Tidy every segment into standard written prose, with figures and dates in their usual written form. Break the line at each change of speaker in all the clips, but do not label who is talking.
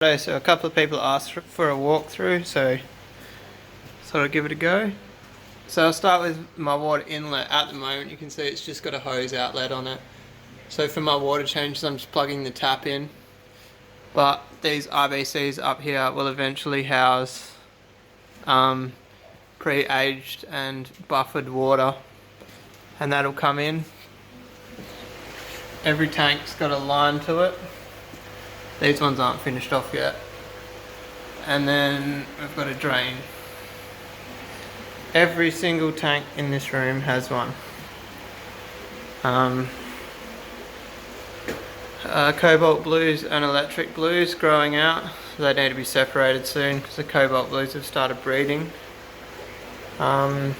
So a couple of people asked for a walkthrough, so thought I'd give it a go. So I'll start with my water inlet. At the moment you can see it's just got a hose outlet on it. So for my water changes I'm just plugging the tap in. But these RBCs up here will eventually house pre-aged and buffered water, and that'll come in. Every tank's got a line to it. These ones aren't finished off yet. And then we've got a drain. Every single tank in this room has one. Cobalt blues and electric blues growing out. They need to be separated soon because the cobalt blues have started breeding. And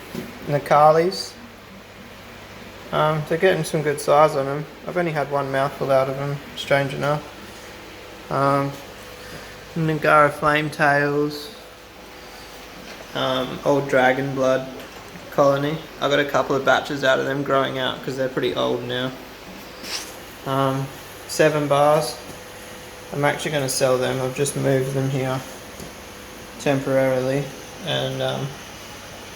the Carlies. They're getting some good size on them. I've only had one mouthful out of them, strange enough. Nagara flame tails, old dragon blood colony. I got a couple of batches out of them growing out because they're pretty old now. 7 bars. I'm actually going to sell them. I've just moved them here temporarily and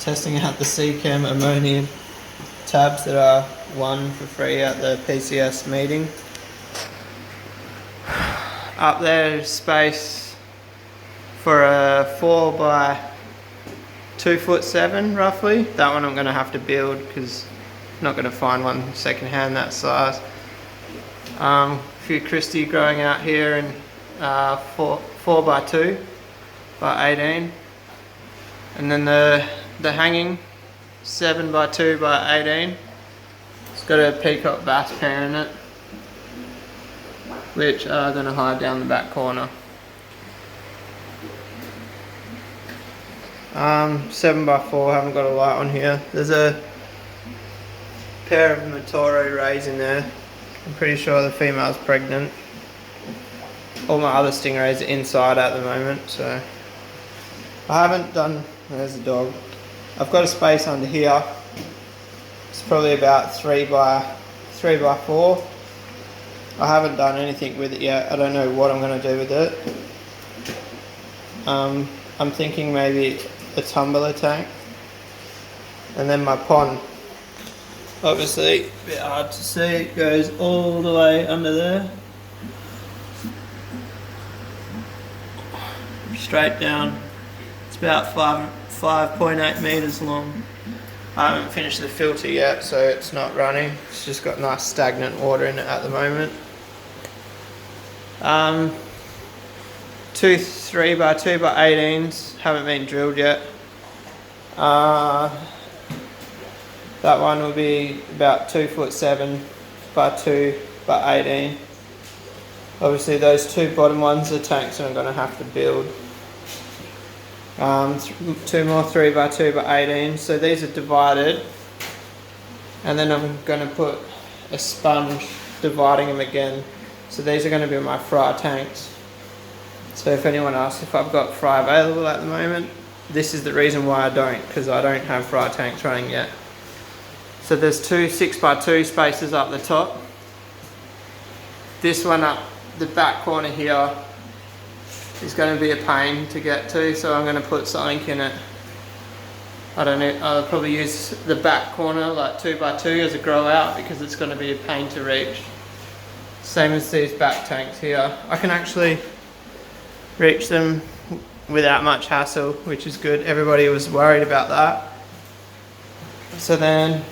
testing out the Seachem ammonia tabs that are won for free at the PCS meeting. Up there is space for a 4 by 2'7" roughly. That one I'm going to have to build because I'm not going to find one second hand that size. A few Christie growing out here in 4 by 2 by 18. And then the hanging 7 by 2 by 18. It's got a peacock bass pair in it, which are going to hide down the back corner. 7 by 4, haven't got a light on here. There's a pair of Matoro rays in there. I'm pretty sure the female's pregnant. All my other stingrays are inside at the moment, so I haven't done. There's the dog. I've got a space under here. It's probably about 3 by 4. I haven't done anything with it yet. I don't know what I'm going to do with it. I'm thinking maybe a tumbler tank. And then my pond. Obviously, a bit hard to see. It goes all the way under there. Straight down. It's about 5.8 meters long. I haven't finished the filter yet, so it's not running. It's just got nice stagnant water in it at the moment. 2 3 by 2 by 18s haven't been drilled yet. That one will be about 2'7" by 2 by 18. Obviously those 2 bottom ones are tanks that I'm going to have to build. 2 more 3 by 2 by 18. So these are divided, and then I'm going to put a sponge dividing them again. So these are going to be my fry tanks. So if anyone asks if I've got fry available at the moment, this is the reason why I don't, because I don't have fry tanks running yet. So there's 2 6 by 2 spaces up the top. This one up the back corner here is going to be a pain to get to, so I'm going to put something in it. I don't know, I'll probably use the back corner like 2 by 2 as a grow out because it's going to be a pain to reach. Same as these back tanks here. I can actually reach them without much hassle, which is good. Everybody was worried about that. So then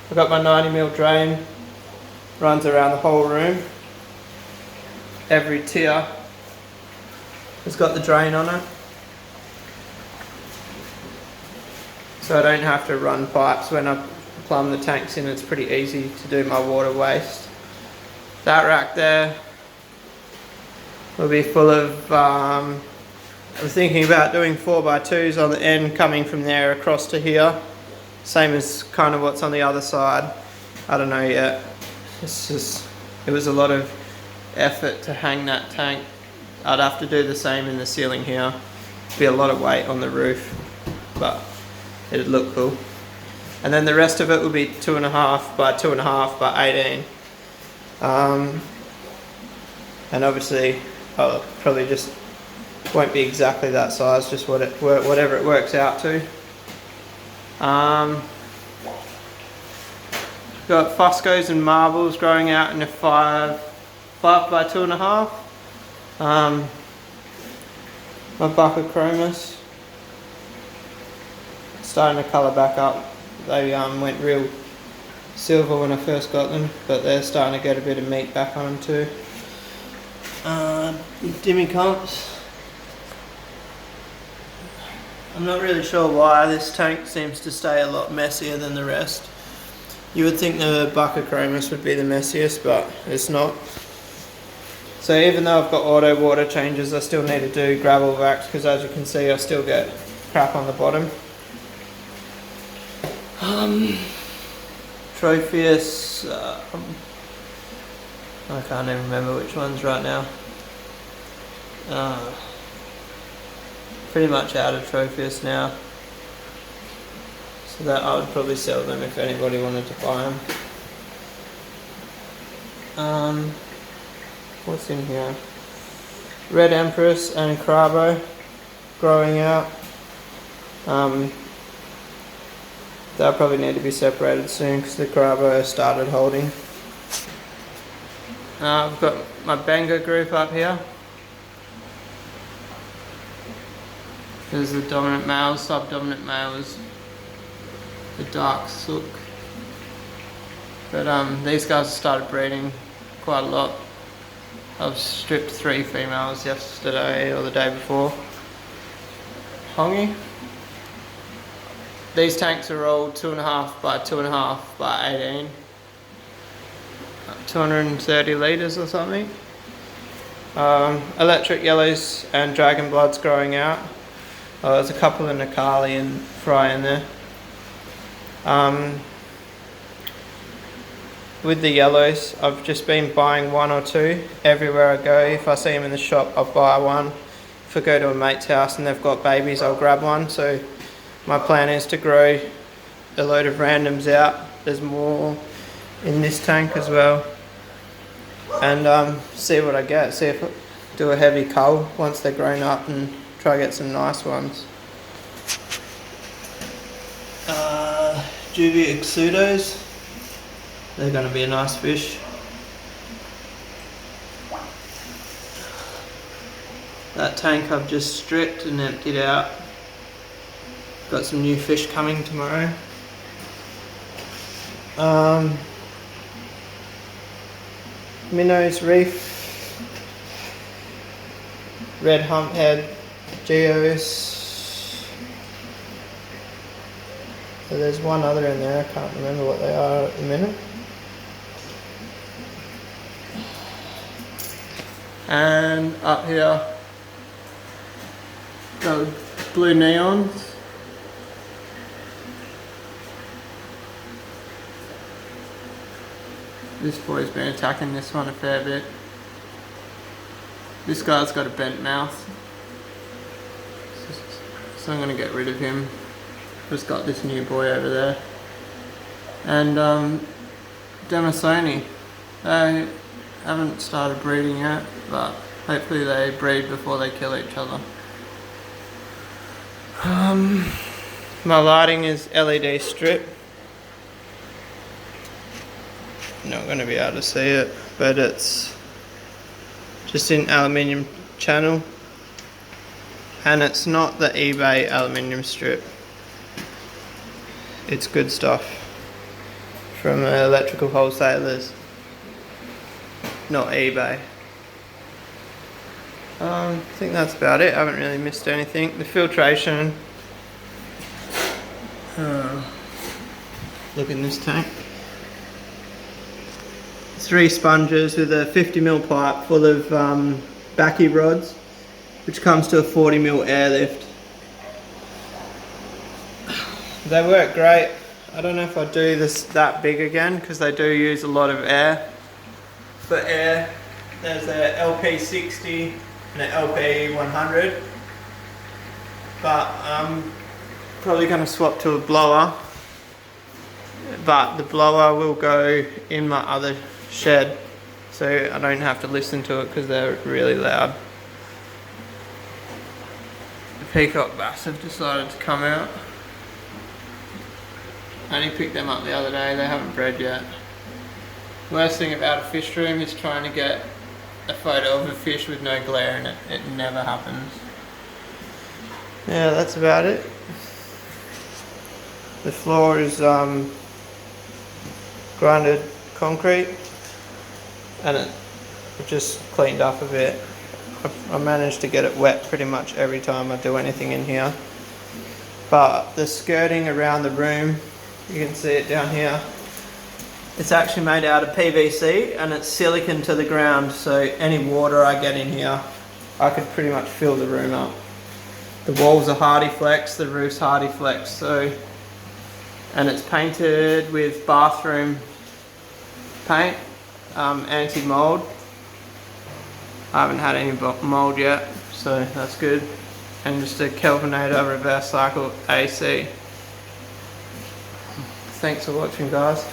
I've got my 90mm drain, runs around the whole room. Every tier has got the drain on it, so I don't have to run pipes when I plumb the tanks in. It's pretty easy to do my water waste. That rack there will be full of, I'm thinking about doing 4 by 2s on the end coming from there across to here. Same as kind of what's on the other side. I don't know yet. It was a lot of effort to hang that tank. I'd have to do the same in the ceiling here. Be a lot of weight on the roof, but it'd look cool. And then the rest of it will be 2.5 by 2.5 by 18. And obviously I'll probably just won't be exactly that size, just whatever it works out to. Got Foscos and marbles growing out in a 5 by 2.5. My Buccochromis starting to colour back up. They went real silver when I first got them, but they're starting to get a bit of meat back on them too. Dimicomps. I'm not really sure why this tank seems to stay a lot messier than the rest. You would think the Buccochromis would be the messiest, but it's not. So even though I've got auto water changes, I still need to do gravel vacs, because as you can see I still get crap on the bottom. Tropheus, I can't even remember which ones right now. Pretty much out of Tropheus now. So that I would probably sell them if anybody wanted to buy them. What's in here? Red Empress and Crabo growing out. They'll probably need to be separated soon because the Crabo started holding. I've got my Benga group up here. There's the dominant males, subdominant males, the dark sook. But these guys have started breeding quite a lot. I've stripped 3 females yesterday or the day before. Hongi. These tanks are all 2.5 by 2.5 by 18. 230 litres or something. Electric yellows and dragon bloods growing out. There's a couple of Nikali and Fry in there. With the yellows, I've just been buying 1 or 2 everywhere I go. If I see them in the shop, I'll buy one. If I go to a mate's house and they've got babies, I'll grab one. So my plan is to grow a load of randoms out. There's more in this tank as well. And see what I get. See if I do a heavy cull once they're grown up and try to get some nice ones. Juvie Exudos. They're going to be a nice fish. That tank I've just stripped and emptied out. Got some new fish coming tomorrow. Minnows Reef, Red Humphead, Geos. So there's one other in there, I can't remember what they are at the minute. And up here, got blue neons. This boy's been attacking this one a fair bit. This guy's got a bent mouth, so I'm going to get rid of him. Just got this new boy over there. And Demasoni, they haven't started breeding yet, but hopefully they breed before they kill each other. My lighting is LED strip. Not going to be able to see it, but it's just in aluminium channel, and it's not the eBay aluminium strip. It's good stuff from electrical wholesalers, not eBay. I think that's about it. I haven't really missed anything. The filtration, look in this tank. 3 sponges with a 50mm pipe full of backy rods, which comes to a 40mm airlift. They work great. I don't know if I do this that big again because they do use a lot of air. For air, there's a LP60 and an LP100, but I'm probably going to swap to a blower, but the blower will go in my other shed, so I don't have to listen to it because they're really loud. The peacock bass have decided to come out. I only picked them up the other day, they haven't bred yet. Worst thing about a fish room is trying to get a photo of a fish with no glare in it. It never happens. Yeah, that's about it. The floor is grinded concrete and it just cleaned up a bit. I managed to get it wet pretty much every time I do anything in here. But the skirting around the room, you can see it down here. It's actually made out of PVC and it's silicon to the ground, so any water I get in here, I could pretty much fill the room up. The walls are hardy flex, the roof's hardy flex, so, and it's painted with bathroom paint, anti-mold. I haven't had any mold yet, so that's good. And just a Kelvinator reverse cycle AC. Thanks for watching, guys.